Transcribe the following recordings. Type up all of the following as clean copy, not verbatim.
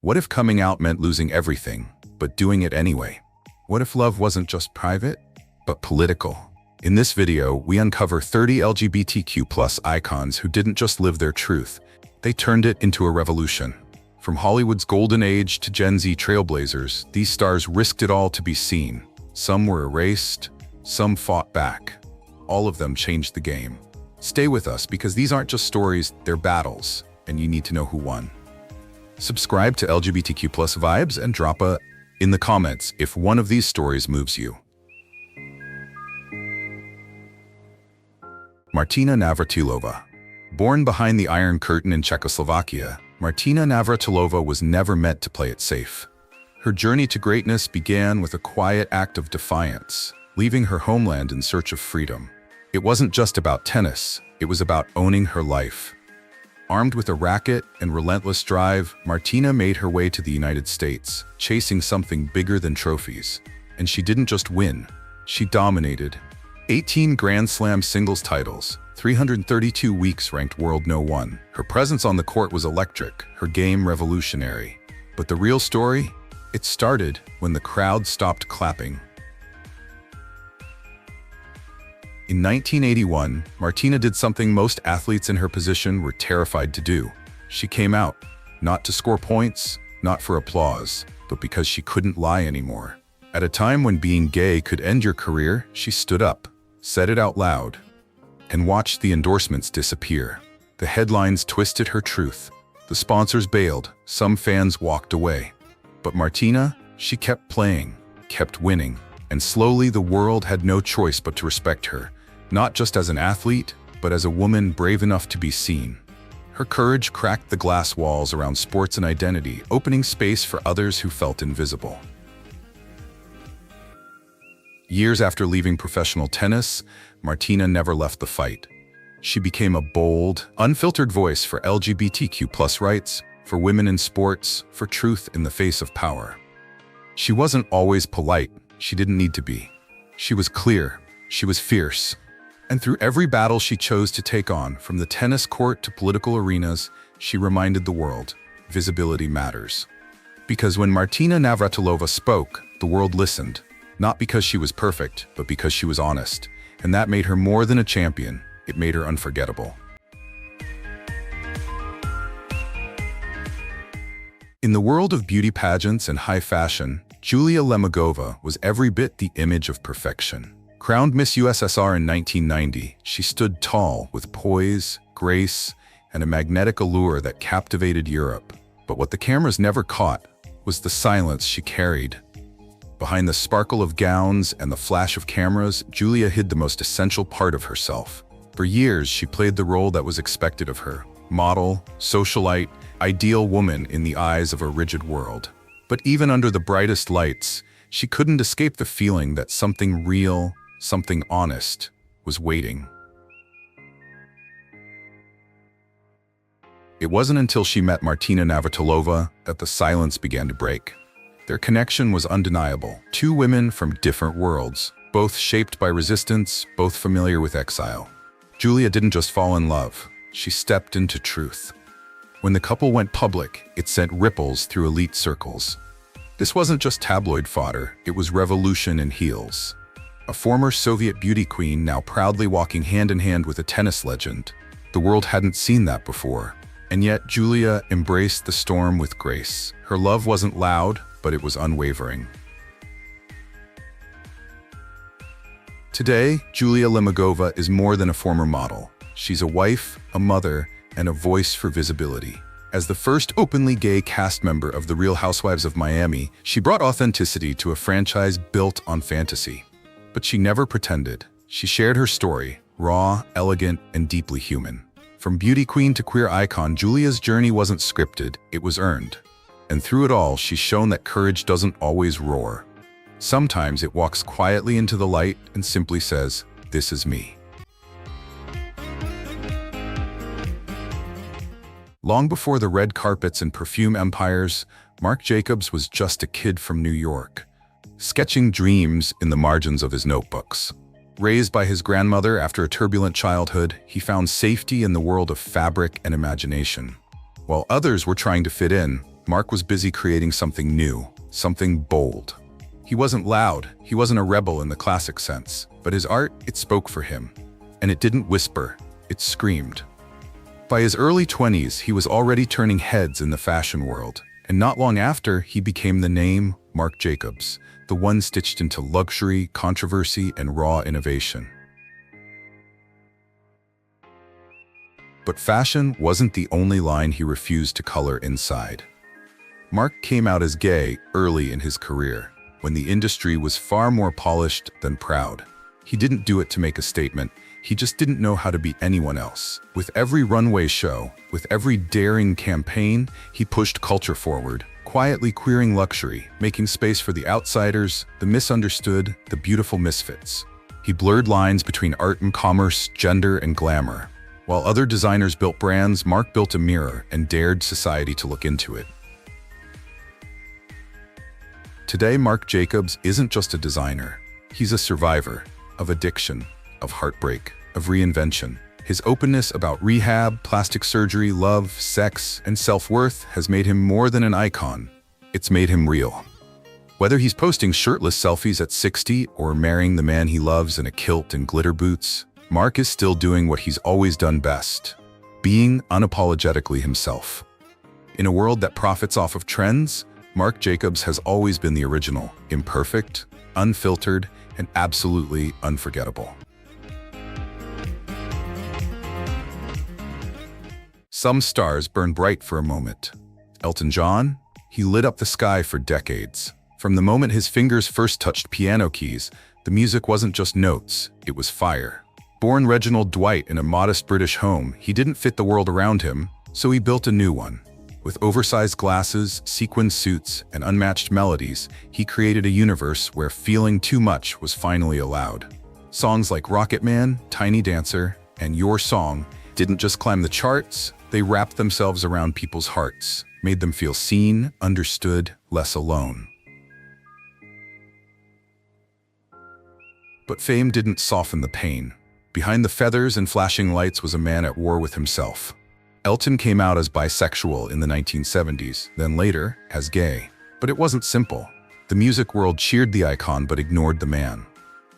What if coming out meant losing everything, but doing it anyway? What if love wasn't just private, but political? In this video, we uncover 30 LGBTQ+ icons who didn't just live their truth, they turned it into a revolution. From Hollywood's golden age to Gen Z trailblazers, these stars risked it all to be seen. Some were erased, some fought back. All of them changed the game. Stay with us because these aren't just stories, they're battles, and you need to know who won. Subscribe to LGBTQ+ Vibes and drop a in the comments if one of these stories moves you. Martina Navratilova. Born behind the Iron Curtain in Czechoslovakia, Martina Navratilova was never meant to play it safe. Her journey to greatness began with a quiet act of defiance, leaving her homeland in search of freedom. It wasn't just about tennis, it was about owning her life. Armed with a racket and relentless drive, Martina made her way to the United States, chasing something bigger than trophies. And she didn't just win, she dominated. 18 Grand Slam singles titles, 332 weeks ranked world No. 1. Her presence on the court was electric, her game revolutionary. But the real story? It started when the crowd stopped clapping. In 1981, Martina did something most athletes in her position were terrified to do. She came out, not to score points, not for applause, but because she couldn't lie anymore. At a time when being gay could end your career, she stood up, said it out loud, and watched the endorsements disappear. The headlines twisted her truth. The sponsors bailed, some fans walked away. But Martina, she kept playing, kept winning, and slowly the world had no choice but to respect her. Not just as an athlete, but as a woman brave enough to be seen. Her courage cracked the glass walls around sports and identity, opening space for others who felt invisible. Years after leaving professional tennis, Martina never left the fight. She became a bold, unfiltered voice for LGBTQ+ rights, for women in sports, for truth in the face of power. She wasn't always polite, she didn't need to be. She was clear, she was fierce. And through every battle she chose to take on, from the tennis court to political arenas, she reminded the world, visibility matters. Because when Martina Navratilova spoke, the world listened, not because she was perfect, but because she was honest. And that made her more than a champion, it made her unforgettable. In the world of beauty pageants and high fashion, Julia Lemigova was every bit the image of perfection. Crowned Miss USSR in 1990, she stood tall with poise, grace, and a magnetic allure that captivated Europe. But what the cameras never caught was the silence she carried. Behind the sparkle of gowns and the flash of cameras, Julia hid the most essential part of herself. For years, she played the role that was expected of her: model, socialite, ideal woman in the eyes of a rigid world. But even under the brightest lights, she couldn't escape the feeling that something real, something honest, was waiting. It wasn't until she met Martina Navratilova that the silence began to break. Their connection was undeniable. Two women from different worlds, both shaped by resistance, both familiar with exile. Julia didn't just fall in love, she stepped into truth. When the couple went public, it sent ripples through elite circles. This wasn't just tabloid fodder, it was revolution in heels. A former Soviet beauty queen now proudly walking hand in hand with a tennis legend. The world hadn't seen that before. And yet Julia embraced the storm with grace. Her love wasn't loud, but it was unwavering. Today, Julia Lemigova is more than a former model. She's a wife, a mother, and a voice for visibility. As the first openly gay cast member of The Real Housewives of Miami, she brought authenticity to a franchise built on fantasy. But she never pretended. She shared her story, raw, elegant, and deeply human. From beauty queen to queer icon, Julia's journey wasn't scripted, it was earned. And through it all, she's shown that courage doesn't always roar. Sometimes it walks quietly into the light and simply says, "This is me." Long before the red carpets and perfume empires, Marc Jacobs was just a kid from New York, sketching dreams in the margins of his notebooks. Raised by his grandmother after a turbulent childhood, he found safety in the world of fabric and imagination. While others were trying to fit in, Marc was busy creating something new, something bold. He wasn't loud, he wasn't a rebel in the classic sense, but his art, it spoke for him. And it didn't whisper, it screamed. By his early 20s, he was already turning heads in the fashion world, and not long after, he became the name Marc Jacobs, the one stitched into luxury, controversy, and raw innovation. But fashion wasn't the only line he refused to color inside. Marc came out as gay early in his career, when the industry was far more polished than proud. He didn't do it to make a statement, he just didn't know how to be anyone else. With every runway show, with every daring campaign, he pushed culture forward, quietly queering luxury, making space for the outsiders, the misunderstood, the beautiful misfits. He blurred lines between art and commerce, gender and glamour. While other designers built brands, Marc built a mirror and dared society to look into it. Today, Marc Jacobs isn't just a designer. He's a survivor of addiction, of heartbreak, of reinvention. His openness about rehab, plastic surgery, love, sex, and self-worth has made him more than an icon. It's made him real. Whether he's posting shirtless selfies at 60 or marrying the man he loves in a kilt and glitter boots, Marc is still doing what he's always done best, being unapologetically himself. In a world that profits off of trends, Marc Jacobs has always been the original, imperfect, unfiltered, and absolutely unforgettable. Some stars burn bright for a moment. Elton John, he lit up the sky for decades. From the moment his fingers first touched piano keys, the music wasn't just notes, it was fire. Born Reginald Dwight in a modest British home, he didn't fit the world around him, so he built a new one. With oversized glasses, sequin suits, and unmatched melodies, he created a universe where feeling too much was finally allowed. Songs like Rocket Man, Tiny Dancer, and Your Song didn't just climb the charts, they wrapped themselves around people's hearts, made them feel seen, understood, less alone. But fame didn't soften the pain. Behind the feathers and flashing lights was a man at war with himself. Elton came out as bisexual in the 1970s, then later as gay. But it wasn't simple. The music world cheered the icon but ignored the man.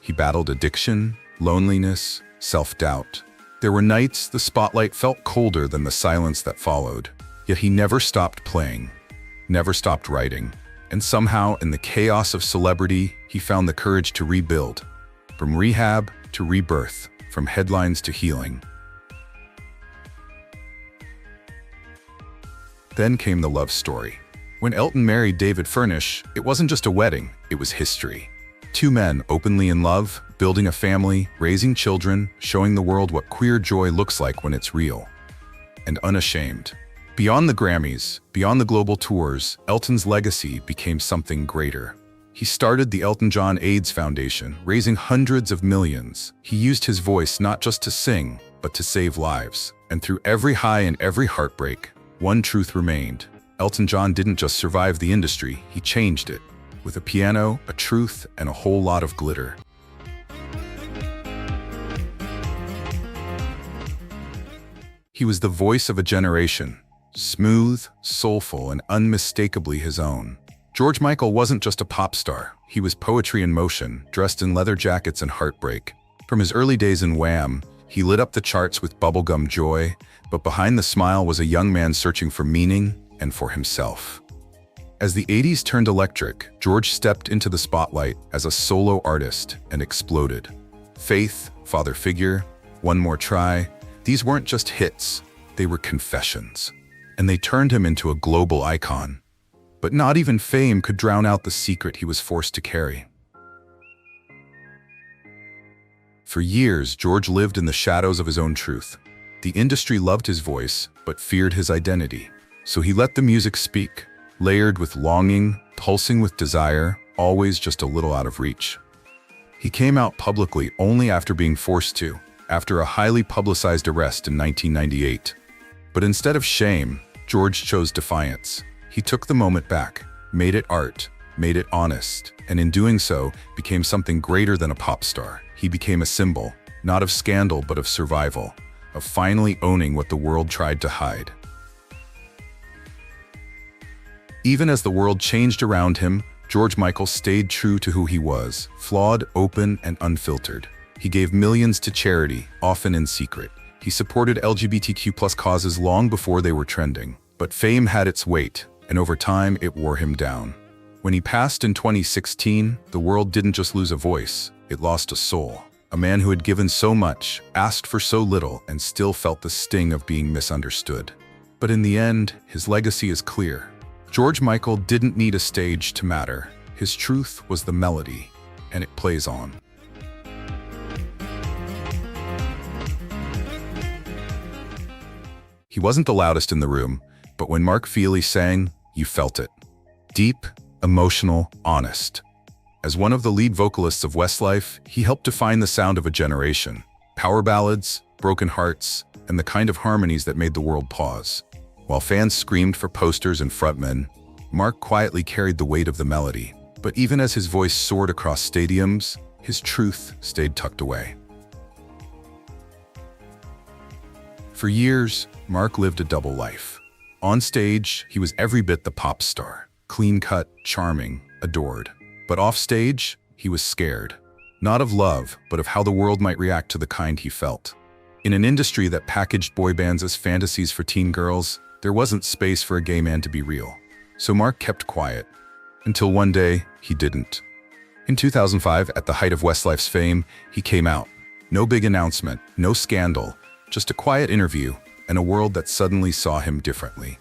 He battled addiction, loneliness, self-doubt. There were nights the spotlight felt colder than the silence that followed. Yet he never stopped playing, never stopped writing. And somehow, in the chaos of celebrity, he found the courage to rebuild. From rehab to rebirth, from headlines to healing. Then came the love story. When Elton married David Furnish, it wasn't just a wedding, it was history. Two men openly in love, building a family, raising children, showing the world what queer joy looks like when it's real. And unashamed. Beyond the Grammys, beyond the global tours, Elton's legacy became something greater. He started the Elton John AIDS Foundation, raising hundreds of millions. He used his voice not just to sing, but to save lives. And through every high and every heartbreak, one truth remained. Elton John didn't just survive the industry, he changed it. With a piano, a truth, and a whole lot of glitter. He was the voice of a generation, smooth, soulful, and unmistakably his own. George Michael wasn't just a pop star, he was poetry in motion, dressed in leather jackets and heartbreak. From his early days in Wham, he lit up the charts with bubblegum joy, but behind the smile was a young man searching for meaning and for himself. As the 80s turned electric, George stepped into the spotlight as a solo artist and exploded. Faith, Father Figure, One More Try, these weren't just hits, they were confessions. And they turned him into a global icon. But not even fame could drown out the secret he was forced to carry. For years, George lived in the shadows of his own truth. The industry loved his voice, but feared his identity. So he let the music speak, layered with longing, pulsing with desire, always just a little out of reach. He came out publicly only after being forced to, after a highly publicized arrest in 1998. But instead of shame, George chose defiance. He took the moment back, made it art, made it honest, and in doing so, became something greater than a pop star. He became a symbol, not of scandal but of survival, of finally owning what the world tried to hide. Even as the world changed around him, George Michael stayed true to who he was, flawed, open, and unfiltered. He gave millions to charity, often in secret. He supported LGBTQ+ causes long before they were trending. But fame had its weight, and over time it wore him down. When he passed in 2016, the world didn't just lose a voice, it lost a soul. A man who had given so much, asked for so little, and still felt the sting of being misunderstood. But in the end, his legacy is clear. George Michael didn't need a stage to matter. His truth was the melody, and it plays on. He wasn't the loudest in the room, but when Mark Feehily sang, you felt it. Deep, emotional, honest. As one of the lead vocalists of Westlife, he helped define the sound of a generation. Power ballads, broken hearts, and the kind of harmonies that made the world pause. While fans screamed for posters and frontmen, Mark quietly carried the weight of the melody. But even as his voice soared across stadiums, his truth stayed tucked away. For years, Mark lived a double life. On stage, he was every bit the pop star. Clean-cut, charming, adored. But off stage, he was scared. Not of love, but of how the world might react to the kind he felt. In an industry that packaged boy bands as fantasies for teen girls, there wasn't space for a gay man to be real. So Mark kept quiet. Until one day, he didn't. In 2005, at the height of Westlife's fame, he came out. No big announcement, no scandal, just a quiet interview, and a world that suddenly saw him differently.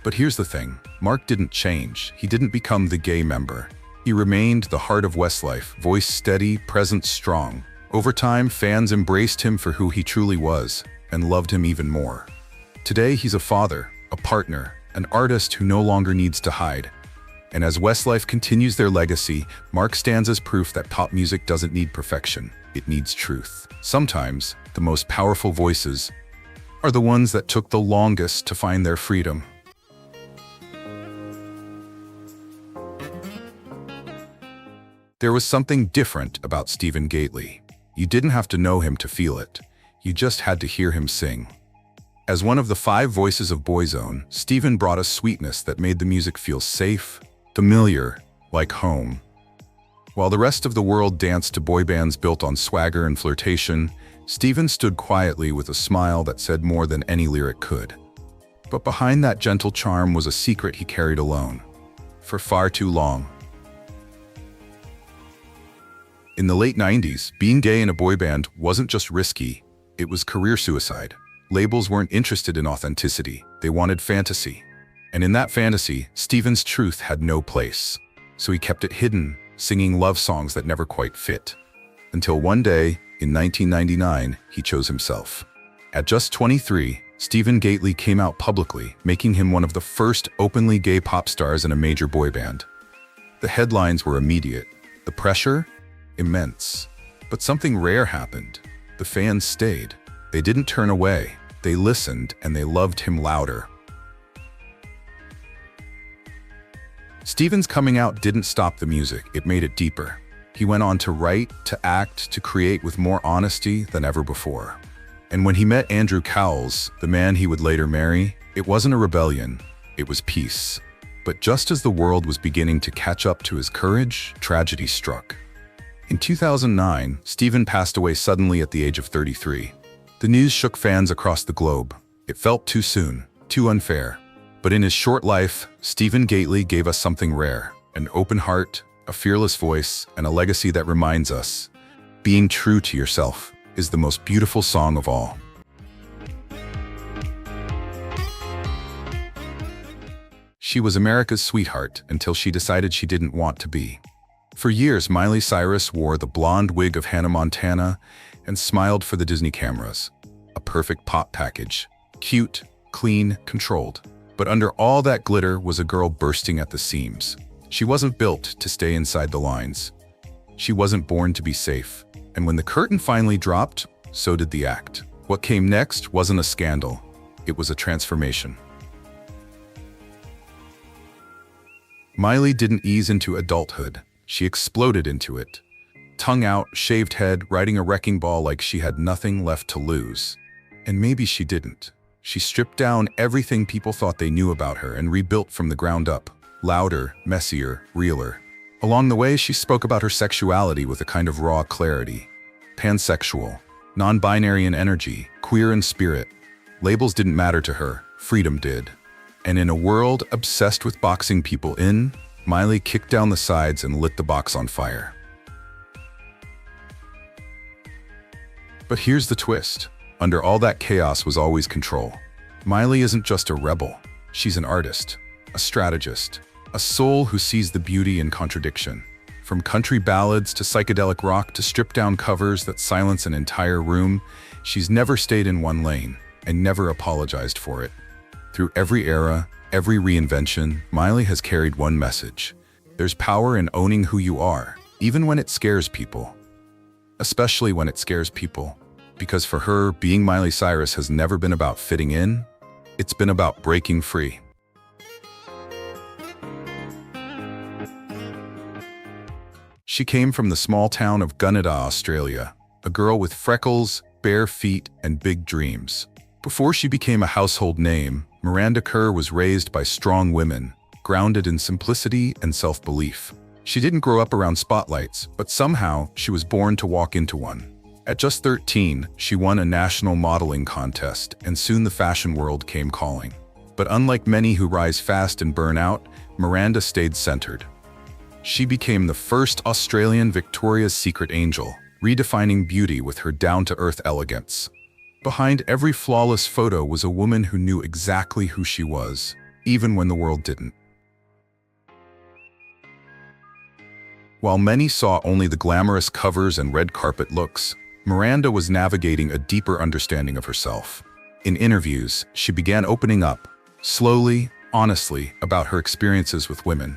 But here's the thing, Mark didn't change. He didn't become the gay member. He remained the heart of Westlife, voice steady, presence strong. Over time, fans embraced him for who he truly was, and loved him even more. Today, he's a father, a partner, an artist who no longer needs to hide. And as Westlife continues their legacy, Mark stands as proof that pop music doesn't need perfection, it needs truth. Sometimes, the most powerful voices are the ones that took the longest to find their freedom. There was something different about Stephen Gately. You didn't have to know him to feel it. You just had to hear him sing. As one of the 5 voices of Boyzone, Stephen brought a sweetness that made the music feel safe, familiar, like home. While the rest of the world danced to boy bands built on swagger and flirtation, Stephen stood quietly with a smile that said more than any lyric could. But behind that gentle charm was a secret he carried alone. For far too long. In the late 90s, being gay in a boy band wasn't just risky, it was career suicide. Labels weren't interested in authenticity, they wanted fantasy. And in that fantasy, Stephen's truth had no place. So he kept it hidden, singing love songs that never quite fit. Until one day, in 1999, he chose himself. At just 23, Stephen Gately came out publicly, making him one of the first openly gay pop stars in a major boy band. The headlines were immediate. The pressure? Immense. But something rare happened. The fans stayed. They didn't turn away. They listened, and they loved him louder. Stephen's coming out didn't stop the music, it made it deeper. He went on to write, to act, to create with more honesty than ever before. And when he met Andrew Cowles, the man he would later marry, it wasn't a rebellion, it was peace. But just as the world was beginning to catch up to his courage, tragedy struck. In 2009, Stephen passed away suddenly at the age of 33. The news shook fans across the globe. It felt too soon, too unfair. But in his short life, Stephen Gately gave us something rare, an open heart, a fearless voice, and a legacy that reminds us, being true to yourself is the most beautiful song of all. She was America's sweetheart until she decided she didn't want to be. For years, Miley Cyrus wore the blonde wig of Hannah Montana and smiled for the Disney cameras. A perfect pop package. Cute, clean, controlled. But under all that glitter was a girl bursting at the seams. She wasn't built to stay inside the lines. She wasn't born to be safe. And when the curtain finally dropped, so did the act. What came next wasn't a scandal. It was a transformation. Miley didn't ease into adulthood. She exploded into it. Tongue out, shaved head, riding a wrecking ball like she had nothing left to lose. And maybe she didn't. She stripped down everything people thought they knew about her and rebuilt from the ground up, louder, messier, realer. Along the way, she spoke about her sexuality with a kind of raw clarity. Pansexual, non-binary in energy, queer in spirit. Labels didn't matter to her, freedom did. And in a world obsessed with boxing people in, Miley kicked down the sides and lit the box on fire. But here's the twist. Under all that chaos was always control. Miley isn't just a rebel. She's an artist, a strategist, a soul who sees the beauty in contradiction. From country ballads to psychedelic rock to stripped-down covers that silence an entire room, she's never stayed in one lane and never apologized for it. Through every era, every reinvention, Miley has carried one message. There's power in owning who you are, even when it scares people. Especially when it scares people. Because for her, being Miley Cyrus has never been about fitting in, it's been about breaking free. She came from the small town of Gunnedah, Australia, a girl with freckles, bare feet, and big dreams. Before she became a household name, Miranda Kerr was raised by strong women, grounded in simplicity and self-belief. She didn't grow up around spotlights, but somehow she was born to walk into one. At just 13, she won a national modeling contest, and soon the fashion world came calling. But unlike many who rise fast and burn out, Miranda stayed centered. She became the first Australian Victoria's Secret angel, redefining beauty with her down-to-earth elegance. Behind every flawless photo was a woman who knew exactly who she was, even when the world didn't. While many saw only the glamorous covers and red carpet looks, Miranda was navigating a deeper understanding of herself. In interviews, she began opening up, slowly, honestly, about her experiences with women.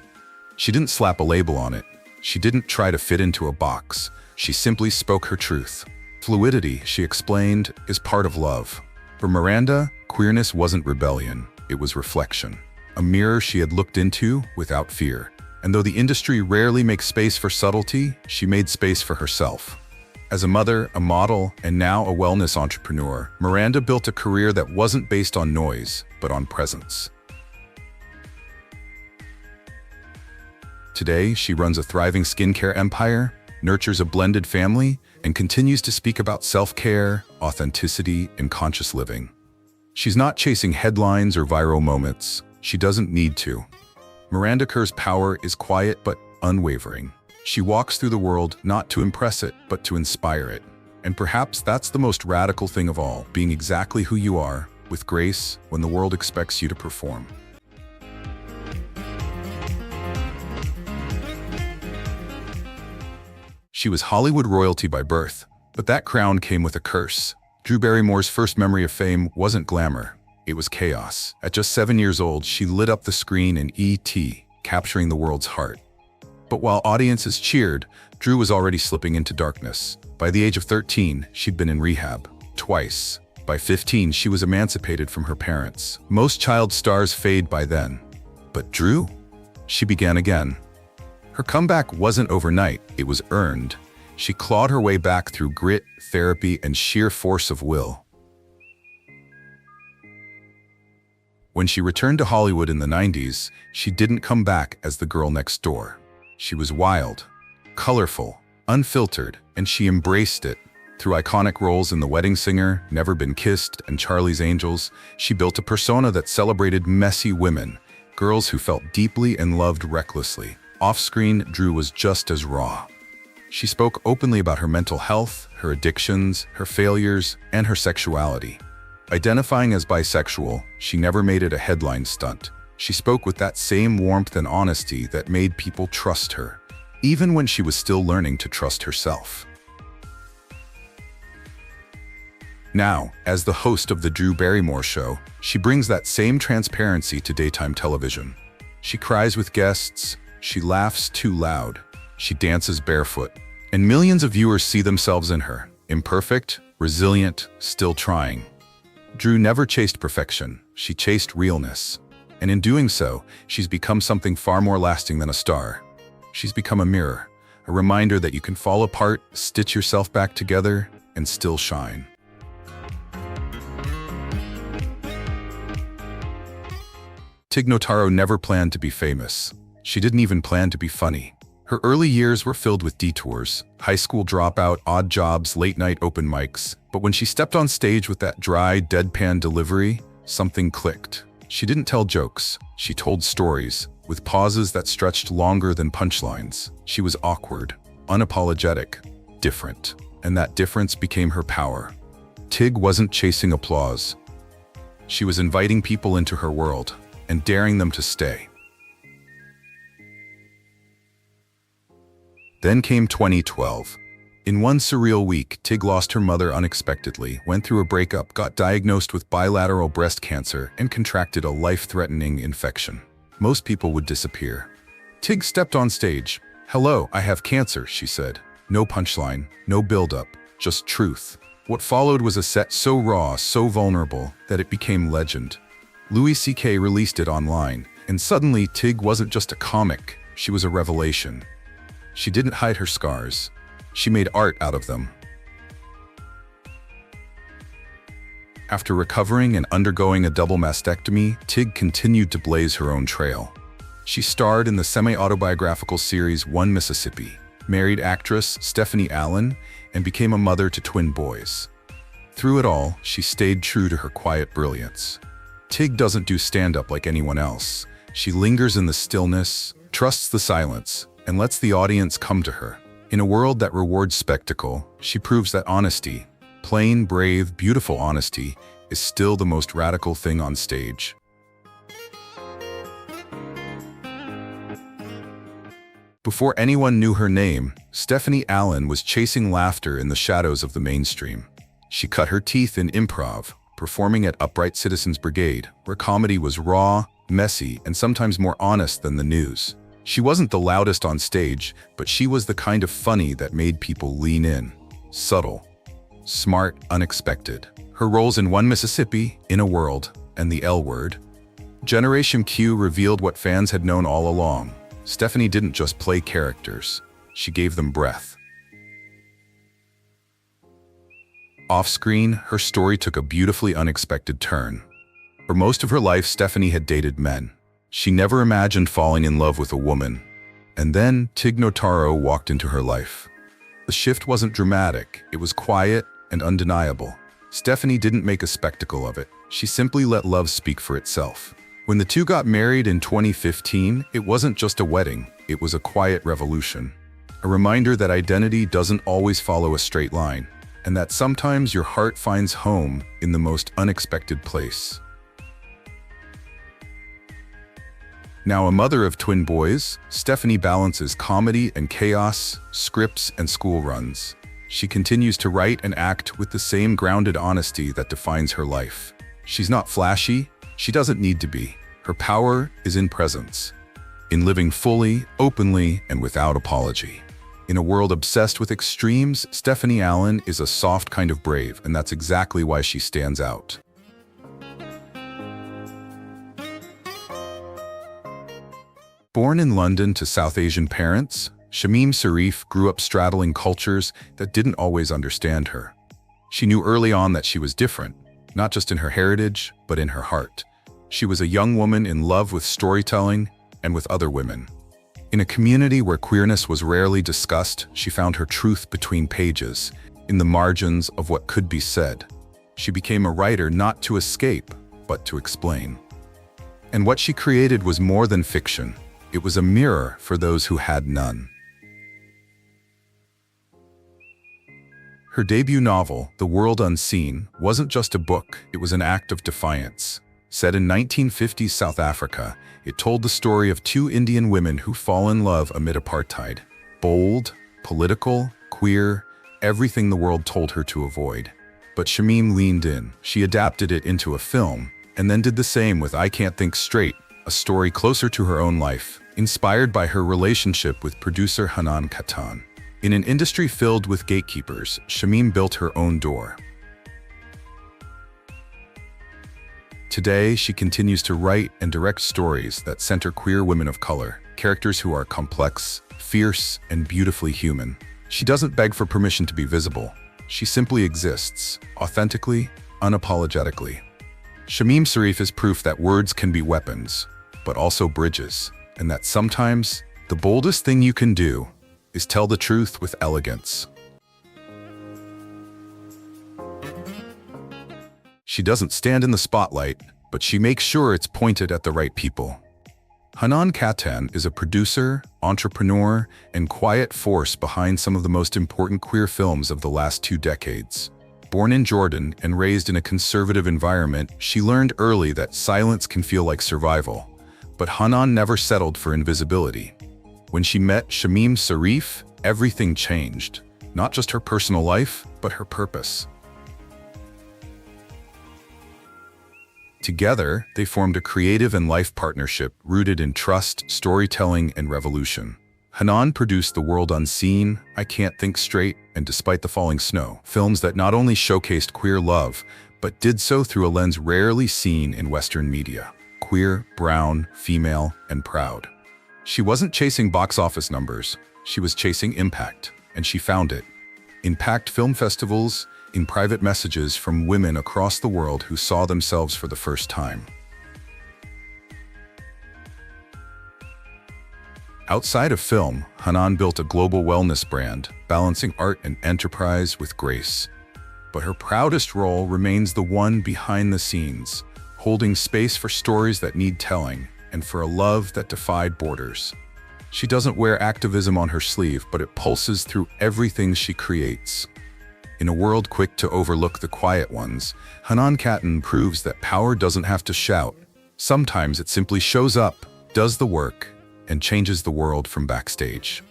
She didn't slap a label on it. She didn't try to fit into a box. She simply spoke her truth. Fluidity, she explained, is part of love. For Miranda, queerness wasn't rebellion, it was reflection. A mirror she had looked into without fear. And though the industry rarely makes space for subtlety, she made space for herself. As a mother, a model, and now a wellness entrepreneur, Miranda built a career that wasn't based on noise, but on presence. Today, she runs a thriving skincare empire, nurtures a blended family, and continues to speak about self-care, authenticity, and conscious living. She's not chasing headlines or viral moments. She doesn't need to. Miranda Kerr's power is quiet but unwavering. She walks through the world not to impress it, but to inspire it. And perhaps that's the most radical thing of all, being exactly who you are, with grace, when the world expects you to perform. She was Hollywood royalty by birth, but that crown came with a curse. Drew Barrymore's first memory of fame wasn't glamour, it was chaos. At just 7 years old, she lit up the screen in E.T., capturing the world's heart. But while audiences cheered, Drew was already slipping into darkness. By the age of 13, she'd been in rehab, twice. By 15, she was emancipated from her parents. Most child stars fade by then. But Drew? She began again. Her comeback wasn't overnight, it was earned. She clawed her way back through grit, therapy, and sheer force of will. When she returned to Hollywood in the 90s, she didn't come back as the girl next door. She was wild, colorful, unfiltered, and she embraced it. Through iconic roles in The Wedding Singer, Never Been Kissed, and Charlie's Angels, she built a persona that celebrated messy women, girls who felt deeply and loved recklessly. Off-screen, Drew was just as raw. She spoke openly about her mental health, her addictions, her failures, and her sexuality. Identifying as bisexual, she never made it a headline stunt. She spoke with that same warmth and honesty that made people trust her, even when she was still learning to trust herself. Now, as the host of The Drew Barrymore Show, she brings that same transparency to daytime television. She cries with guests, she laughs too loud, she dances barefoot, and millions of viewers see themselves in her, imperfect, resilient, still trying. Drew never chased perfection, she chased realness. And in doing so, she's become something far more lasting than a star. She's become a mirror, a reminder that you can fall apart, stitch yourself back together, and still shine. Tig Notaro never planned to be famous. She didn't even plan to be funny. Her early years were filled with detours, high school dropout, odd jobs, late-night open mics. But when she stepped on stage with that dry, deadpan delivery, something clicked. She didn't tell jokes. She told stories, with pauses that stretched longer than punchlines. She was awkward, unapologetic, different. And that difference became her power. Tig wasn't chasing applause. She was inviting people into her world and daring them to stay. Then came 2012. In one surreal week, Tig lost her mother unexpectedly, went through a breakup, got diagnosed with bilateral breast cancer, and contracted a life-threatening infection. Most people would disappear. Tig stepped on stage. "Hello, I have cancer," she said. No punchline, no build-up, just truth. What followed was a set so raw, so vulnerable, that it became legend. Louis C.K. released it online, and suddenly Tig wasn't just a comic, she was a revelation. She didn't hide her scars. She made art out of them. After recovering and undergoing a double mastectomy, Tig continued to blaze her own trail. She starred in the semi-autobiographical series One Mississippi, married actress Stephanie Allynne, and became a mother to twin boys. Through it all, she stayed true to her quiet brilliance. Tig doesn't do stand-up like anyone else. She lingers in the stillness, trusts the silence, and lets the audience come to her. In a world that rewards spectacle, she proves that honesty, plain, brave, beautiful honesty, is still the most radical thing on stage. Before anyone knew her name, Stephanie Allynne was chasing laughter in the shadows of the mainstream. She cut her teeth in improv, performing at Upright Citizens Brigade, where comedy was raw, messy, and sometimes more honest than the news. She wasn't the loudest on stage, but she was the kind of funny that made people lean in. Subtle, smart, unexpected. Her roles in One Mississippi, In a World, and The L Word. Generation Q revealed what fans had known all along. Stephanie didn't just play characters, she gave them breath. Off-screen, her story took a beautifully unexpected turn. For most of her life, Stephanie had dated men. She never imagined falling in love with a woman. And then Tig Notaro walked into her life. The shift wasn't dramatic, it was quiet and undeniable. Stephanie didn't make a spectacle of it. She simply let love speak for itself. When the two got married in 2015, it wasn't just a wedding, it was a quiet revolution. A reminder that identity doesn't always follow a straight line, and that sometimes your heart finds home in the most unexpected place. Now a mother of twin boys, Stephanie balances comedy and chaos, scripts and school runs. She continues to write and act with the same grounded honesty that defines her life. She's not flashy, she doesn't need to be. Her power is in presence, in living fully, openly, and without apology. In a world obsessed with extremes, Stephanie Allynne is a soft kind of brave, and that's exactly why she stands out. Born in London to South Asian parents, Shamim Sarif grew up straddling cultures that didn't always understand her. She knew early on that she was different, not just in her heritage, but in her heart. She was a young woman in love with storytelling and with other women. In a community where queerness was rarely discussed, she found her truth between pages, in the margins of what could be said. She became a writer not to escape, but to explain. And what she created was more than fiction. It was a mirror for those who had none. Her debut novel, The World Unseen, wasn't just a book, it was an act of defiance. Set in 1950s South Africa, it told the story of two Indian women who fall in love amid apartheid. Bold, political, queer, everything the world told her to avoid. But Shamim leaned in. She adapted it into a film, and then did the same with I Can't Think Straight, a story closer to her own life, inspired by her relationship with producer Hanan Kattan. In an industry filled with gatekeepers, Shamim built her own door. Today, she continues to write and direct stories that center queer women of color, characters who are complex, fierce, and beautifully human. She doesn't beg for permission to be visible. She simply exists, authentically, unapologetically. Shamim Sarif is proof that words can be weapons. but also bridges, and that sometimes the boldest thing you can do is tell the truth with elegance. She doesn't stand in the spotlight, but she makes sure it's pointed at the right people. Hanan Kattan is a producer, entrepreneur, and quiet force behind some of the most important queer films of the last 2 decades. Born in Jordan and raised in a conservative environment, she learned early that silence can feel like survival. But Hanan never settled for invisibility. When she met Shamim Sarif, everything changed. Not just her personal life, but her purpose. Together, they formed a creative and life partnership rooted in trust, storytelling, and revolution. Hanan produced The World Unseen, I Can't Think Straight, and Despite the Falling Snow, films that not only showcased queer love, but did so through a lens rarely seen in Western media: queer, brown, female, and proud. She wasn't chasing box office numbers, she was chasing impact, and she found it. In packed film festivals, in private messages from women across the world who saw themselves for the first time. Outside of film, Hanan built a global wellness brand, balancing art and enterprise with grace. But her proudest role remains the one behind the scenes, holding space for stories that need telling and for a love that defied borders. She doesn't wear activism on her sleeve, but it pulses through everything she creates. In a world quick to overlook the quiet ones, Hanan Kattan proves that power doesn't have to shout. Sometimes it simply shows up, does the work, and changes the world from backstage.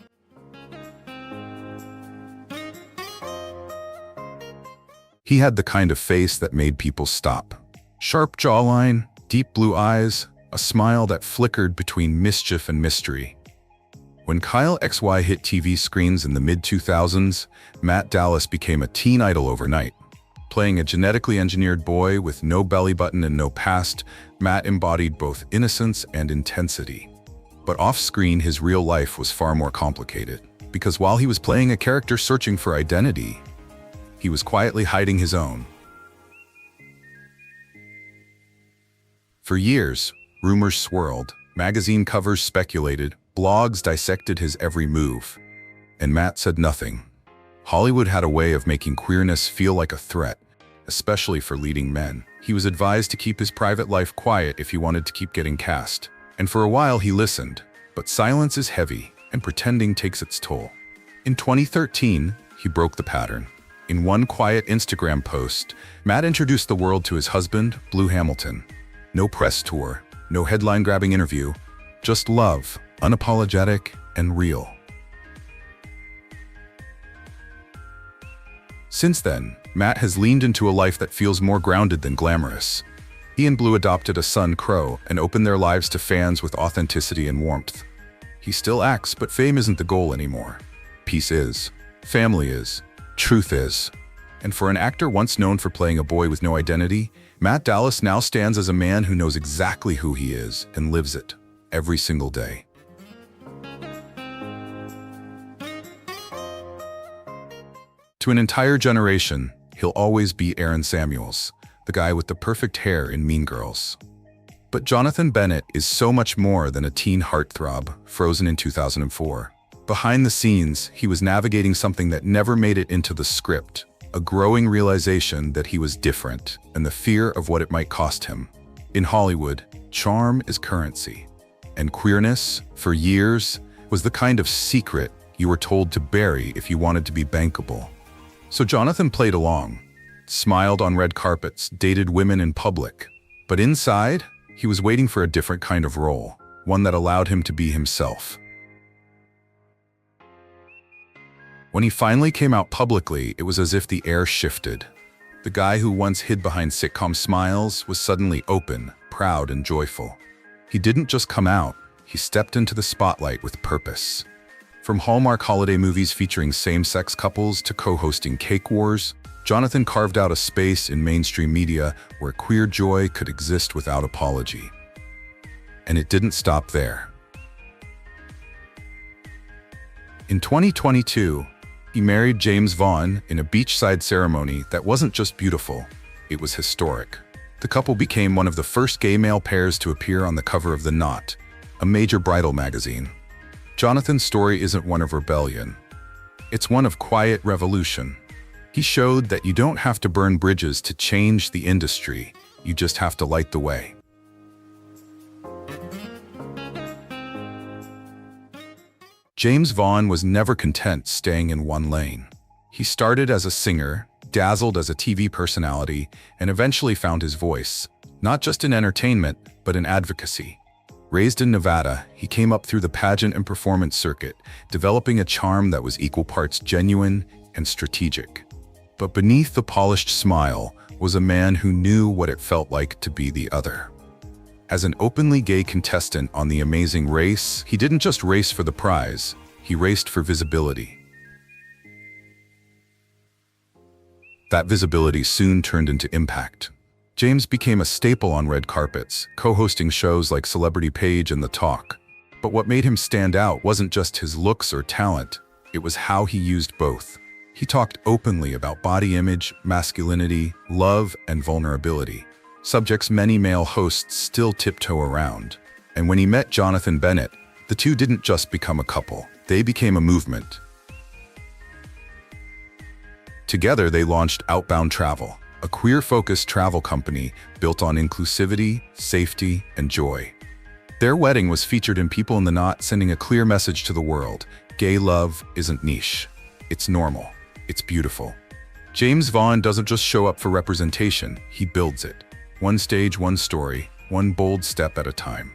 He had the kind of face that made people stop. Sharp jawline, deep blue eyes, a smile that flickered between mischief and mystery. When Kyle XY hit TV screens in the mid-2000s, Matt Dallas became a teen idol overnight. Playing a genetically engineered boy with no belly button and no past, Matt embodied both innocence and intensity. But off-screen, his real life was far more complicated, because while he was playing a character searching for identity, he was quietly hiding his own. For years, rumors swirled, magazine covers speculated, blogs dissected his every move, and Matt said nothing. Hollywood had a way of making queerness feel like a threat, especially for leading men. He was advised to keep his private life quiet if he wanted to keep getting cast. And for a while he listened, but silence is heavy, and pretending takes its toll. In 2013, he broke the pattern. In one quiet Instagram post, Matt introduced the world to his husband, Blue Hamilton. No press tour, no headline-grabbing interview, just love, unapologetic and real. Since then, Matt has leaned into a life that feels more grounded than glamorous. He and Blue adopted a son, Crow, and opened their lives to fans with authenticity and warmth. He still acts, but fame isn't the goal anymore. Peace is, family is, truth is. And for an actor once known for playing a boy with no identity, Matt Dallas now stands as a man who knows exactly who he is and lives it every single day. To an entire generation, he'll always be Aaron Samuels, the guy with the perfect hair in Mean Girls. But Jonathan Bennett is so much more than a teen heartthrob, frozen in 2004. Behind the scenes, he was navigating something that never made it into the script, a growing realization that he was different, and the fear of what it might cost him. In Hollywood, charm is currency, and queerness, for years, was the kind of secret you were told to bury if you wanted to be bankable. So Jonathan played along, smiled on red carpets, dated women in public. But inside, he was waiting for a different kind of role, one that allowed him to be himself. When he finally came out publicly, it was as if the air shifted. The guy who once hid behind sitcom smiles was suddenly open, proud, and joyful. He didn't just come out, he stepped into the spotlight with purpose. From Hallmark holiday movies featuring same-sex couples to co-hosting Cake Wars, Jonathan carved out a space in mainstream media where queer joy could exist without apology. And it didn't stop there. In 2022, he married Jaymes Vaughan in a beachside ceremony that wasn't just beautiful, it was historic. The couple became one of the first gay male pairs to appear on the cover of The Knot, a major bridal magazine. Jonathan's story isn't one of rebellion. It's one of quiet revolution. He showed that you don't have to burn bridges to change the industry, you just have to light the way. Jaymes Vaughan was never content staying in one lane. He started as a singer, dazzled as a TV personality, and eventually found his voice, not just in entertainment, but in advocacy. Raised in Nevada, he came up through the pageant and performance circuit, developing a charm that was equal parts genuine and strategic. But beneath the polished smile was a man who knew what it felt like to be the other. As an openly gay contestant on The Amazing Race, he didn't just race for the prize, he raced for visibility. That visibility soon turned into impact. Jaymes became a staple on red carpets, co-hosting shows like Celebrity Page and The Talk. But what made him stand out wasn't just his looks or talent, it was how he used both. He talked openly about body image, masculinity, love, and vulnerability. Subjects many male hosts still tiptoe around. And when he met Jonathan Bennett, the two didn't just become a couple, they became a movement. Together they launched Outbound Travel, a queer-focused travel company built on inclusivity, safety, and joy. Their wedding was featured in People in the Knot, sending a clear message to the world: gay love isn't niche, it's normal, it's beautiful. Jaymes Vaughan doesn't just show up for representation, he builds it. One stage, one story, one bold step at a time.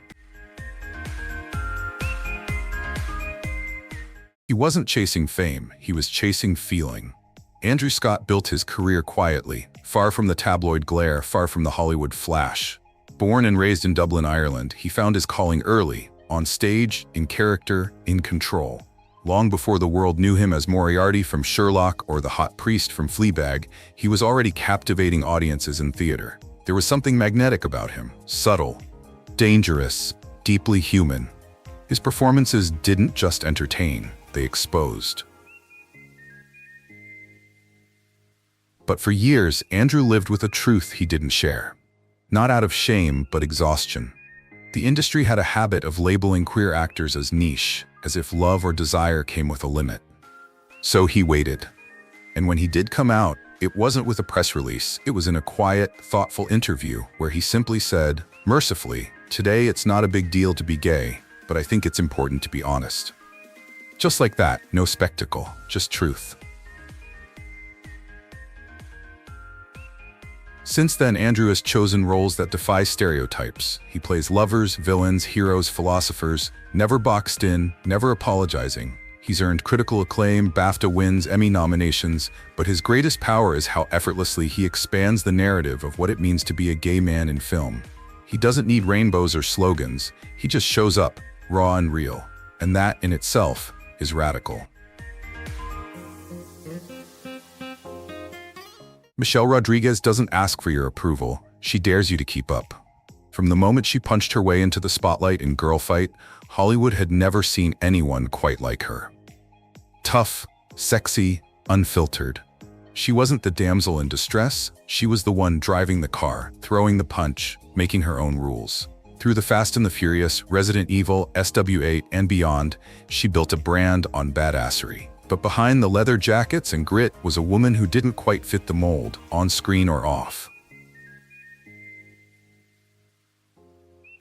He wasn't chasing fame, he was chasing feeling. Andrew Scott built his career quietly, far from the tabloid glare, far from the Hollywood flash. Born and raised in Dublin, Ireland, he found his calling early, on stage, in character, in control. Long before the world knew him as Moriarty from Sherlock or the hot priest from Fleabag, he was already captivating audiences in theater. There was something magnetic about him, subtle, dangerous, deeply human. His performances didn't just entertain, they exposed. But for years, Andrew lived with a truth he didn't share. Not out of shame, but exhaustion. The industry had a habit of labeling queer actors as niche, as if love or desire came with a limit. So he waited. And when he did come out, it wasn't with a press release, it was in a quiet, thoughtful interview where he simply said, mercifully, today it's not a big deal to be gay, but I think it's important to be honest. Just like that, no spectacle, just truth. Since then, Andrew has chosen roles that defy stereotypes. He plays lovers, villains, heroes, philosophers, never boxed in, never apologizing. He's earned critical acclaim, BAFTA wins, Emmy nominations, but his greatest power is how effortlessly he expands the narrative of what it means to be a gay man in film. He doesn't need rainbows or slogans, he just shows up, raw and real. And that, in itself, is radical. Michelle Rodriguez doesn't ask for your approval, she dares you to keep up. From the moment she punched her way into the spotlight in Girl Fight, Hollywood had never seen anyone quite like her. Tough, sexy, unfiltered. She wasn't the damsel in distress, she was the one driving the car, throwing the punch, making her own rules. Through The Fast and the Furious, Resident Evil, SW8, and beyond, she built a brand on badassery. But behind the leather jackets and grit was a woman who didn't quite fit the mold, on screen or off.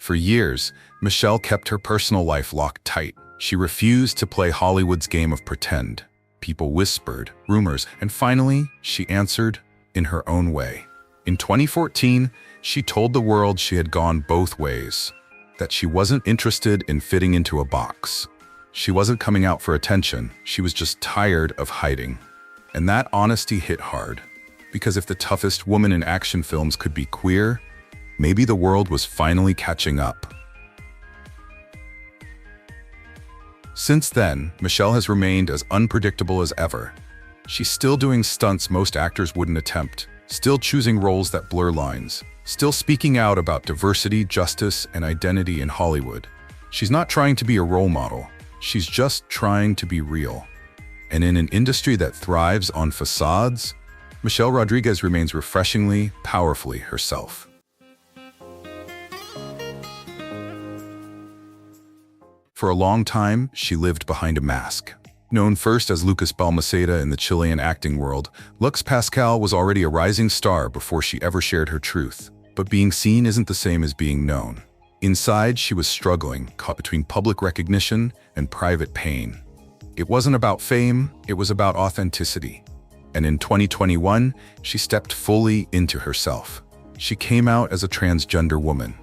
For years, Michelle kept her personal life locked tight. She refused to play Hollywood's game of pretend. People whispered, rumors, and finally, she answered in her own way. In 2014, she told the world she had gone both ways, that she wasn't interested in fitting into a box. She wasn't coming out for attention, she was just tired of hiding. And that honesty hit hard, because if the toughest woman in action films could be queer, maybe the world was finally catching up. Since then, Michelle has remained as unpredictable as ever. She's still doing stunts most actors wouldn't attempt, still choosing roles that blur lines, still speaking out about diversity, justice, and identity in Hollywood. She's not trying to be a role model, she's just trying to be real. And in an industry that thrives on facades, Michelle Rodriguez remains refreshingly, powerfully herself. For a long time, she lived behind a mask. Known first as Lucas Balmaceda in the Chilean acting world, Lux Pascal was already a rising star before she ever shared her truth. But being seen isn't the same as being known. Inside, she was struggling, caught between public recognition and private pain. It wasn't about fame, it was about authenticity. And in 2021, she stepped fully into herself. She came out as a transgender woman.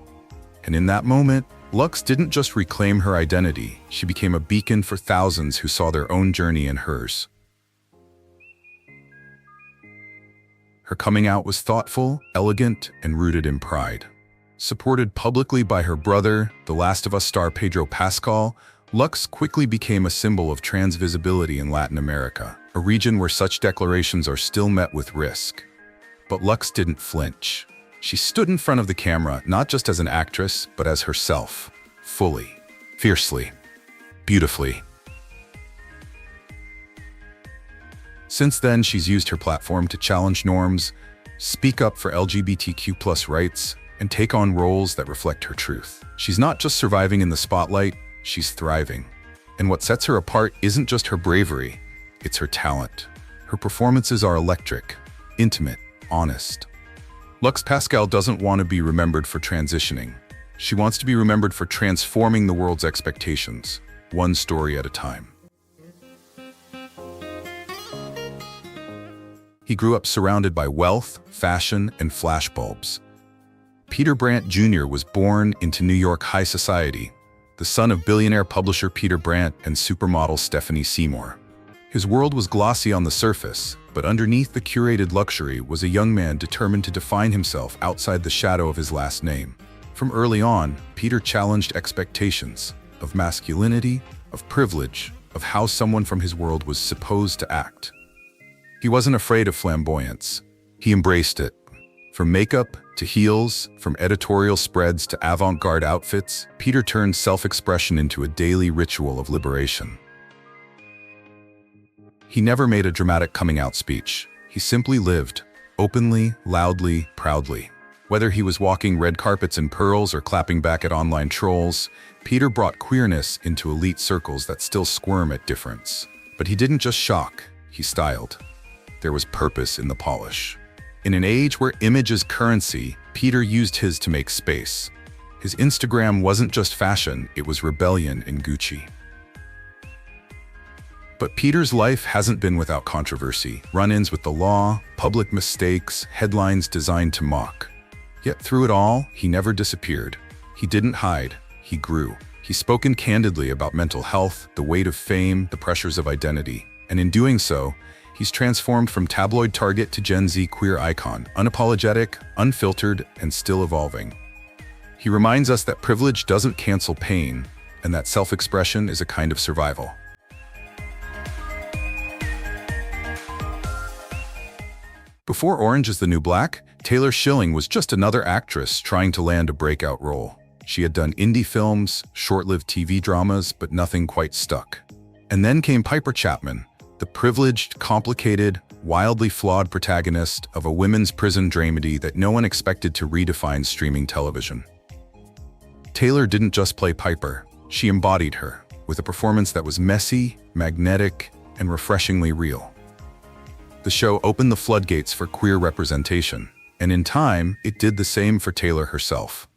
And in that moment, Lux didn't just reclaim her identity, she became a beacon for thousands who saw their own journey in hers. Her coming out was thoughtful, elegant, and rooted in pride. Supported publicly by her brother, The Last of Us star Pedro Pascal, Lux quickly became a symbol of trans visibility in Latin America, a region where such declarations are still met with risk. But Lux didn't flinch. She stood in front of the camera not just as an actress, but as herself, fully, fiercely, beautifully. Since then, she's used her platform to challenge norms, speak up for LGBTQ+ rights, and take on roles that reflect her truth. She's not just surviving in the spotlight, she's thriving. And what sets her apart isn't just her bravery, it's her talent. Her performances are electric, intimate, honest. Lux Pascal doesn't want to be remembered for transitioning. She wants to be remembered for transforming the world's expectations, one story at a time. He grew up surrounded by wealth, fashion, and flashbulbs. Peter Brant Jr. was born into New York high society, the son of billionaire publisher Peter Brant and supermodel Stephanie Seymour. His world was glossy on the surface, but underneath the curated luxury was a young man determined to define himself outside the shadow of his last name. From early on, Peter challenged expectations of masculinity, of privilege, of how someone from his world was supposed to act. He wasn't afraid of flamboyance. He embraced it. From makeup to heels, from editorial spreads to avant-garde outfits, Peter turned self-expression into a daily ritual of liberation. He never made a dramatic coming-out speech. He simply lived, openly, loudly, proudly. Whether he was walking red carpets in pearls or clapping back at online trolls, Peter brought queerness into elite circles that still squirm at difference. But he didn't just shock, he styled. There was purpose in the polish. In an age where image is currency, Peter used his to make space. His Instagram wasn't just fashion, it was rebellion in Gucci. But Peter's life hasn't been without controversy, run-ins with the law, public mistakes, headlines designed to mock. Yet through it all, he never disappeared. He didn't hide, he grew. He's spoken candidly about mental health, the weight of fame, the pressures of identity. And in doing so, he's transformed from tabloid target to Gen Z queer icon, unapologetic, unfiltered, and still evolving. He reminds us that privilege doesn't cancel pain, and that self-expression is a kind of survival. Before Orange is the New Black, Taylor Schilling was just another actress trying to land a breakout role. She had done indie films, short-lived TV dramas, but nothing quite stuck. And then came Piper Chapman, the privileged, complicated, wildly flawed protagonist of a women's prison dramedy that no one expected to redefine streaming television. Taylor didn't just play Piper, she embodied her, with a performance that was messy, magnetic, and refreshingly real. The show opened the floodgates for queer representation, and in time, it did the same for Taylor herself.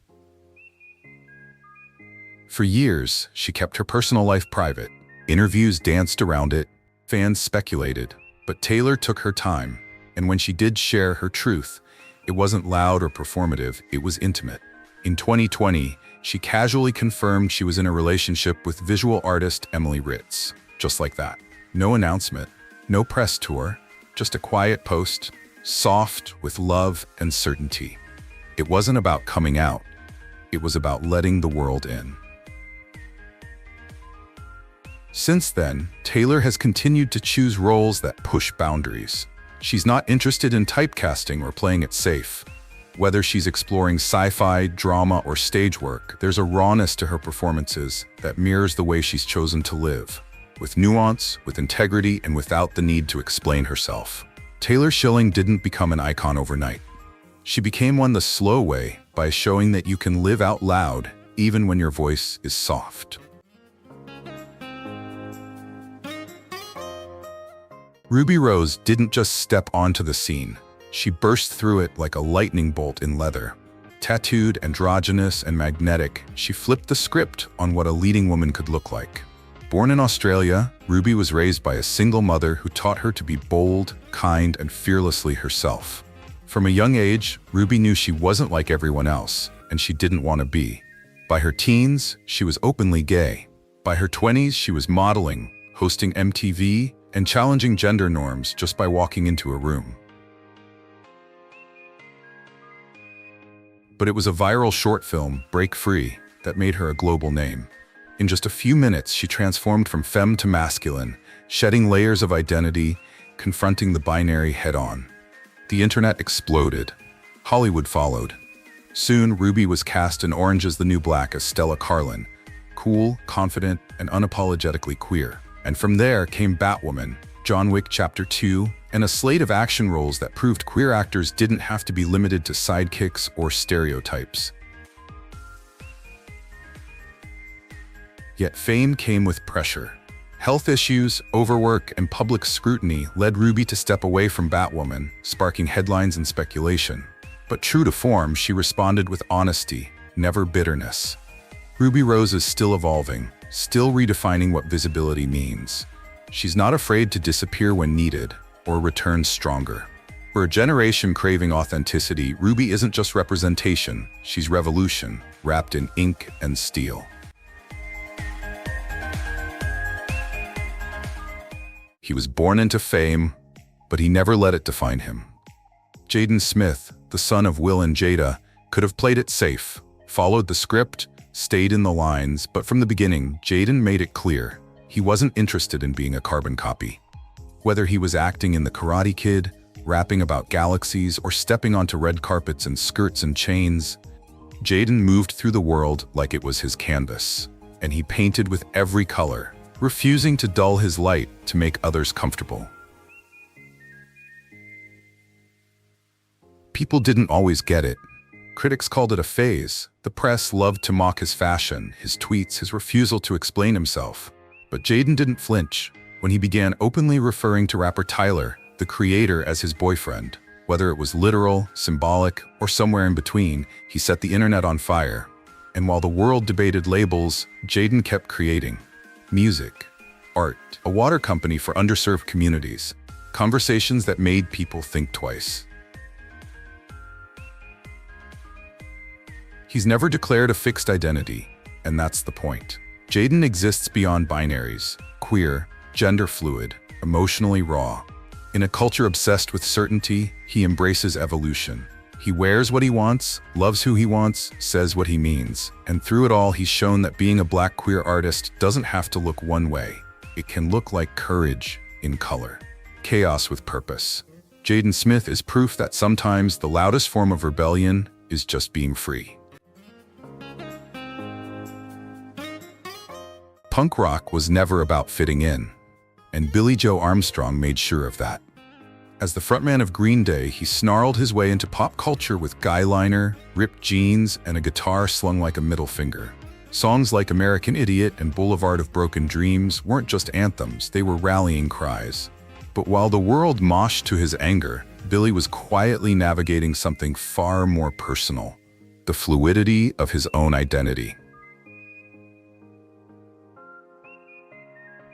For years, she kept her personal life private. Interviews danced around it, fans speculated, but Taylor took her time, and when she did share her truth, it wasn't loud or performative, it was intimate. In 2020, she casually confirmed she was in a relationship with visual artist Emily Ritz. Just like that. No announcement, no press tour, just a quiet post, soft with love and certainty. It wasn't about coming out, it was about letting the world in. Since then, Taylor has continued to choose roles that push boundaries. She's not interested in typecasting or playing it safe. Whether she's exploring sci-fi, drama, or stage work, there's a rawness to her performances that mirrors the way she's chosen to live. With nuance, with integrity, and without the need to explain herself. Taylor Schilling didn't become an icon overnight. She became one the slow way by showing that you can live out loud even when your voice is soft. Ruby Rose didn't just step onto the scene. She burst through it like a lightning bolt in leather. Tattooed, androgynous, and magnetic, she flipped the script on what a leading woman could look like. Born in Australia, Ruby was raised by a single mother who taught her to be bold, kind, and fearlessly herself. From a young age, Ruby knew she wasn't like everyone else, and she didn't want to be. By her teens, she was openly gay. By her 20s, she was modeling, hosting MTV, and challenging gender norms just by walking into a room. But it was a viral short film, Break Free, that made her a global name. In just a few minutes, she transformed from femme to masculine, shedding layers of identity, confronting the binary head-on. The internet exploded. Hollywood followed. Soon, Ruby was cast in Orange is the New Black as Stella Carlin, cool, confident, and unapologetically queer. And from there came Batwoman, John Wick Chapter 2, and a slate of action roles that proved queer actors didn't have to be limited to sidekicks or stereotypes. Yet fame came with pressure. Health issues, overwork, and public scrutiny led Ruby to step away from Batwoman, sparking headlines and speculation. But true to form, she responded with honesty, never bitterness. Ruby Rose is still evolving, still redefining what visibility means. She's not afraid to disappear when needed, or return stronger. For a generation craving authenticity, Ruby isn't just representation, she's revolution, wrapped in ink and steel. He was born into fame, but he never let it define him. Jaden Smith, the son of Will and Jada, could have played it safe, followed the script, stayed in the lines, but from the beginning, Jaden made it clear he wasn't interested in being a carbon copy. Whether he was acting in The Karate Kid, rapping about galaxies, or stepping onto red carpets in skirts and chains, Jaden moved through the world like it was his canvas, and he painted with every color, refusing to dull his light to make others comfortable. People didn't always get it. Critics called it a phase. The press loved to mock his fashion, his tweets, his refusal to explain himself. But Jaden didn't flinch when he began openly referring to rapper Tyler, the creator, as his boyfriend. Whether it was literal, symbolic, or somewhere in between, he set the internet on fire. And while the world debated labels, Jaden kept creating. Music, art, a water company for underserved communities, conversations that made people think twice. He's never declared a fixed identity, and that's the point. Jaden exists beyond binaries, queer, gender fluid, emotionally raw. In a culture obsessed with certainty, he embraces evolution. He wears what he wants, loves who he wants, says what he means. And through it all, he's shown that being a Black queer artist doesn't have to look one way. It can look like courage in color, chaos with purpose. Jaden Smith is proof that sometimes the loudest form of rebellion is just being free. Punk rock was never about fitting in, and Billie Joe Armstrong made sure of that. As the frontman of Green Day, he snarled his way into pop culture with guy liner, ripped jeans, and a guitar slung like a middle finger. Songs like American Idiot and Boulevard of Broken Dreams weren't just anthems, they were rallying cries. But while the world moshed to his anger, Billie was quietly navigating something far more personal: the fluidity of his own identity.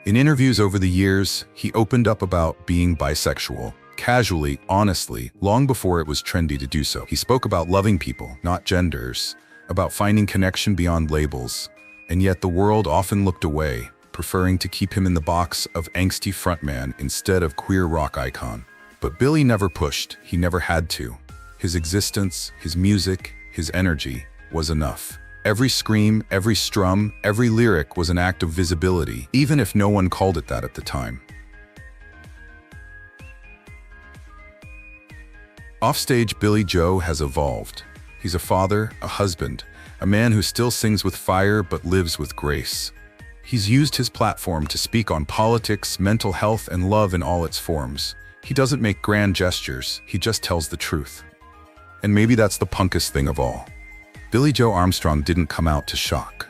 In interviews over the years, he opened up about being bisexual, casually, honestly, long before it was trendy to do so. He spoke about loving people, not genders, about finding connection beyond labels, and yet the world often looked away, preferring to keep him in the box of angsty frontman instead of queer rock icon. But Billie never pushed, he never had to. His existence, his music, his energy was enough. Every scream, every strum, every lyric was an act of visibility, even if no one called it that at the time. Offstage, Billie Joe has evolved. He's a father, a husband, a man who still sings with fire but lives with grace. He's used his platform to speak on politics, mental health, and love in all its forms. He doesn't make grand gestures, he just tells the truth. And maybe that's the punkest thing of all. Billie Joe Armstrong didn't come out to shock.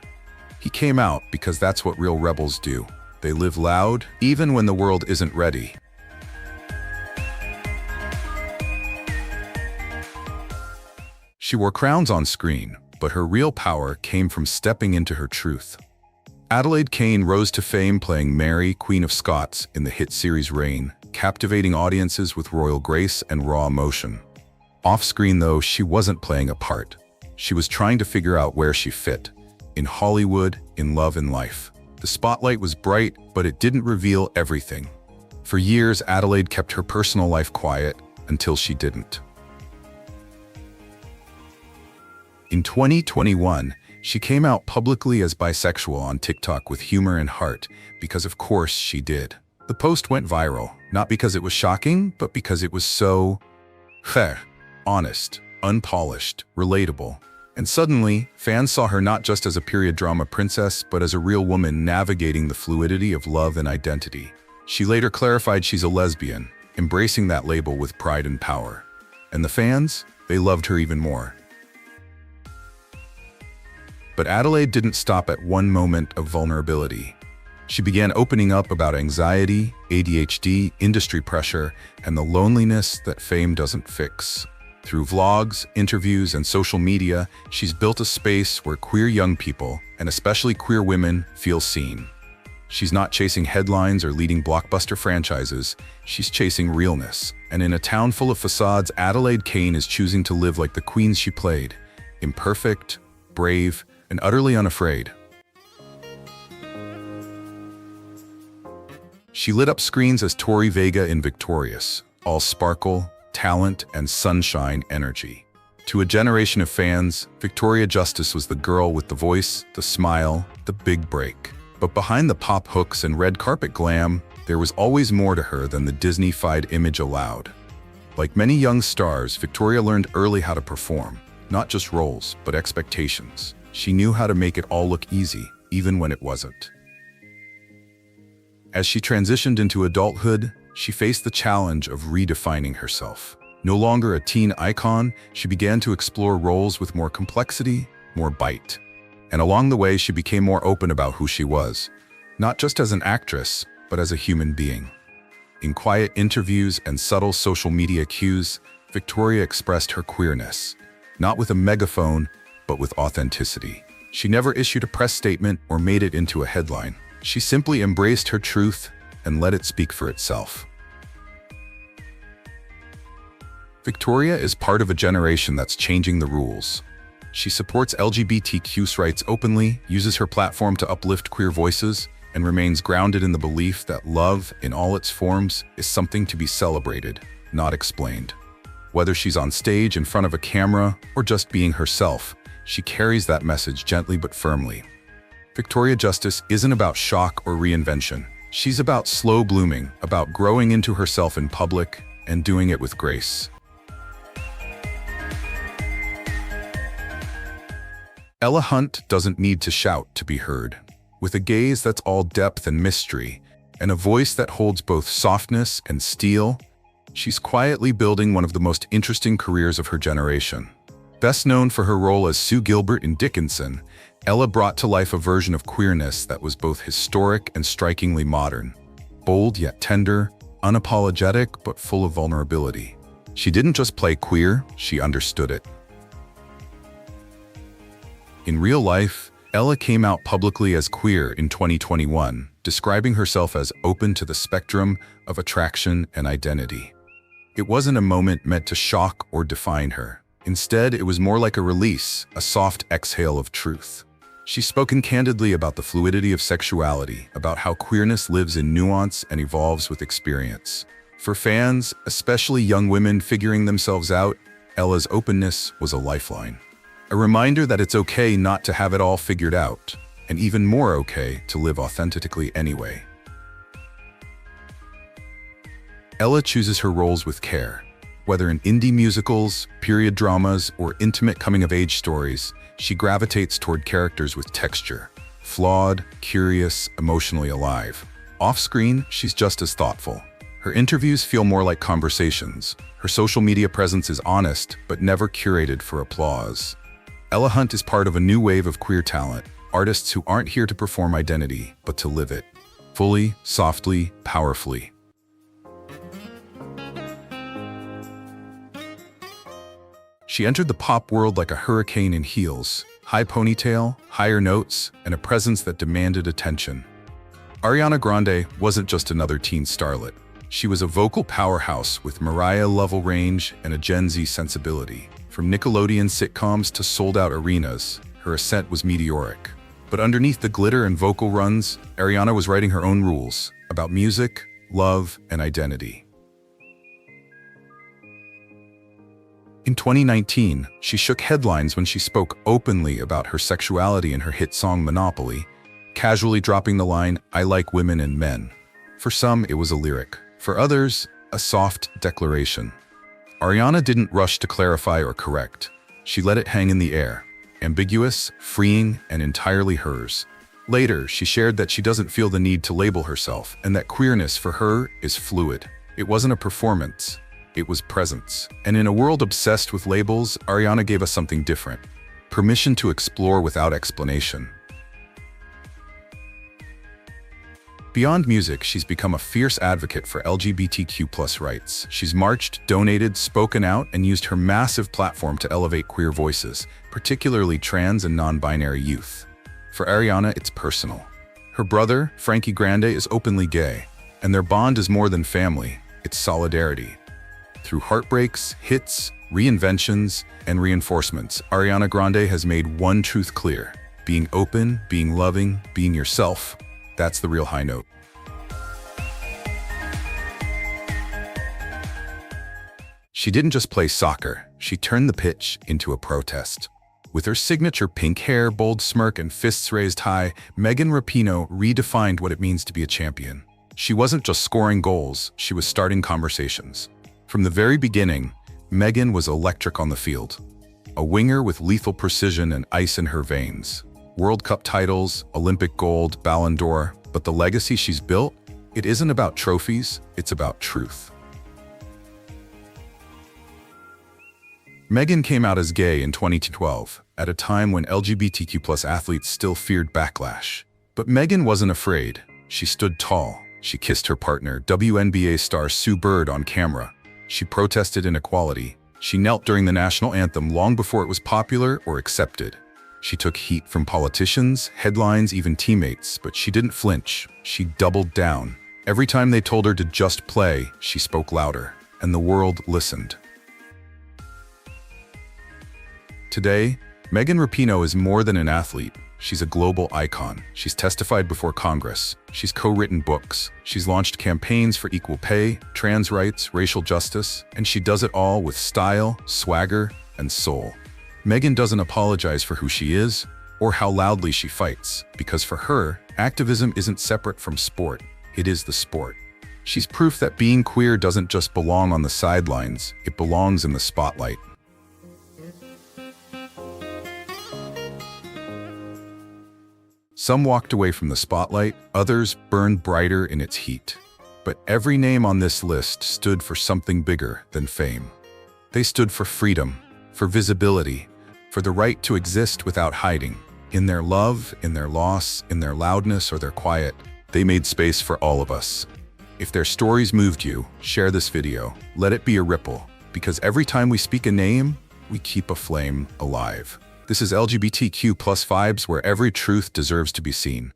He came out because that's what real rebels do. They live loud, even when the world isn't ready. She wore crowns on screen, but her real power came from stepping into her truth. Adelaide Kane rose to fame playing Mary, Queen of Scots, in the hit series Reign, captivating audiences with royal grace and raw emotion. Off-screen, though, she wasn't playing a part. She was trying to figure out where she fit. In Hollywood, in love and life. The spotlight was bright, but it didn't reveal everything. For years, Adelaide kept her personal life quiet until she didn't. In 2021, she came out publicly as bisexual on TikTok with humor and heart, because of course she did. The post went viral, not because it was shocking, but because it was so fair, honest, unpolished, relatable. And suddenly, fans saw her not just as a period drama princess, but as a real woman navigating the fluidity of love and identity. She later clarified she's a lesbian, embracing that label with pride and power. And the fans? They loved her even more. But Adelaide didn't stop at one moment of vulnerability. She began opening up about anxiety, ADHD, industry pressure, and the loneliness that fame doesn't fix. Through vlogs, interviews, and social media, she's built a space where queer young people, and especially queer women, feel seen. She's not chasing headlines or leading blockbuster franchises, she's chasing realness. And in a town full of facades, Adelaide Kane is choosing to live like the queens she played, imperfect, brave, and utterly unafraid. She lit up screens as Tori Vega in Victorious, all sparkle, talent, and sunshine energy. To a generation of fans, Victoria Justice was the girl with the voice, the smile, the big break. But behind the pop hooks and red carpet glam, there was always more to her than the Disney-fied image allowed. Like many young stars, Victoria learned early how to perform, not just roles, but expectations. She knew how to make it all look easy, even when it wasn't. As she transitioned into adulthood, she faced the challenge of redefining herself. No longer a teen icon, she began to explore roles with more complexity, more bite. And along the way, she became more open about who she was, not just as an actress, but as a human being. In quiet interviews and subtle social media cues, Victoria expressed her queerness, not with a megaphone, but with authenticity. She never issued a press statement or made it into a headline. She simply embraced her truth and let it speak for itself. Victoria is part of a generation that's changing the rules. She supports LGBTQ rights openly, uses her platform to uplift queer voices, and remains grounded in the belief that love, in all its forms, is something to be celebrated, not explained. Whether she's on stage in front of a camera or just being herself, she carries that message gently but firmly. Victoria Justice isn't about shock or reinvention. She's about slow blooming, about growing into herself in public and doing it with grace. Ella Hunt doesn't need to shout to be heard. With a gaze that's all depth and mystery, and a voice that holds both softness and steel, she's quietly building one of the most interesting careers of her generation. Best known for her role as Sue Gilbert in Dickinson, Ella brought to life a version of queerness that was both historic and strikingly modern. Bold yet tender, unapologetic but full of vulnerability. She didn't just play queer, she understood it. In real life, Ella came out publicly as queer in 2021, describing herself as open to the spectrum of attraction and identity. It wasn't a moment meant to shock or define her. Instead, it was more like a release, a soft exhale of truth. She's spoken candidly about the fluidity of sexuality, about how queerness lives in nuance and evolves with experience. For fans, especially young women figuring themselves out, Ella's openness was a lifeline. A reminder that it's okay not to have it all figured out, and even more okay to live authentically anyway. Ella chooses her roles with care. Whether in indie musicals, period dramas, or intimate coming-of-age stories, she gravitates toward characters with texture. Flawed, curious, emotionally alive. Off-screen, she's just as thoughtful. Her interviews feel more like conversations. Her social media presence is honest, but never curated for applause. Ella Hunt is part of a new wave of queer talent, artists who aren't here to perform identity, but to live it. Fully, softly, powerfully. She entered the pop world like a hurricane in heels, high ponytail, higher notes, and a presence that demanded attention. Ariana Grande wasn't just another teen starlet. She was a vocal powerhouse with Mariah-level range and a Gen Z sensibility. From Nickelodeon sitcoms to sold-out arenas, her ascent was meteoric. But underneath the glitter and vocal runs, Ariana was writing her own rules about music, love, and identity. In 2019, she shook headlines when she spoke openly about her sexuality in her hit song Monopoly, casually dropping the line, "I like women and men." For some, it was a lyric. For others, a soft declaration. Ariana didn't rush to clarify or correct. She let it hang in the air, ambiguous, freeing, and entirely hers. Later, she shared that she doesn't feel the need to label herself and that queerness for her is fluid. It wasn't a performance, it was presence. And in a world obsessed with labels, Ariana gave us something different. Permission to explore without explanation. Beyond music, she's become a fierce advocate for LGBTQ+ rights. She's marched, donated, spoken out, and used her massive platform to elevate queer voices, particularly trans and non-binary youth. For Ariana, it's personal. Her brother, Frankie Grande, is openly gay, and their bond is more than family, it's solidarity. Through heartbreaks, hits, reinventions, and reinforcements, Ariana Grande has made one truth clear: being open, being loving, being yourself. That's the real high note. She didn't just play soccer, she turned the pitch into a protest. With her signature pink hair, bold smirk, and fists raised high, Rapinoe redefined what it means to be a champion. She wasn't just scoring goals, she was starting conversations. From the very beginning, Megan was electric on the field. A winger with lethal precision and ice in her veins. World Cup titles, Olympic gold, Ballon d'Or, but the legacy she's built, it isn't about trophies, it's about truth. Megan came out as gay in 2012, at a time when LGBTQ+ athletes still feared backlash. But Megan wasn't afraid. She stood tall. She kissed her partner, WNBA star Sue Bird, on camera. She protested inequality. She knelt during the national anthem long before it was popular or accepted. She took heat from politicians, headlines, even teammates, but she didn't flinch. She doubled down. Every time they told her to just play, she spoke louder, and the world listened. Today, Megan Rapinoe is more than an athlete. She's a global icon. She's testified before Congress. She's co-written books. She's launched campaigns for equal pay, trans rights, racial justice, and she does it all with style, swagger, and soul. Megan doesn't apologize for who she is or how loudly she fights, because for her, activism isn't separate from sport. It is the sport. She's proof that being queer doesn't just belong on the sidelines, it belongs in the spotlight. Some walked away from the spotlight, others burned brighter in its heat. But every name on this list stood for something bigger than fame. They stood for freedom, for visibility, for the right to exist without hiding. In their love, in their loss, in their loudness or their quiet, they made space for all of us. If their stories moved you, share this video. Let it be a ripple, because every time we speak a name, we keep a flame alive. This is LGBTQ+ vibes, where every truth deserves to be seen.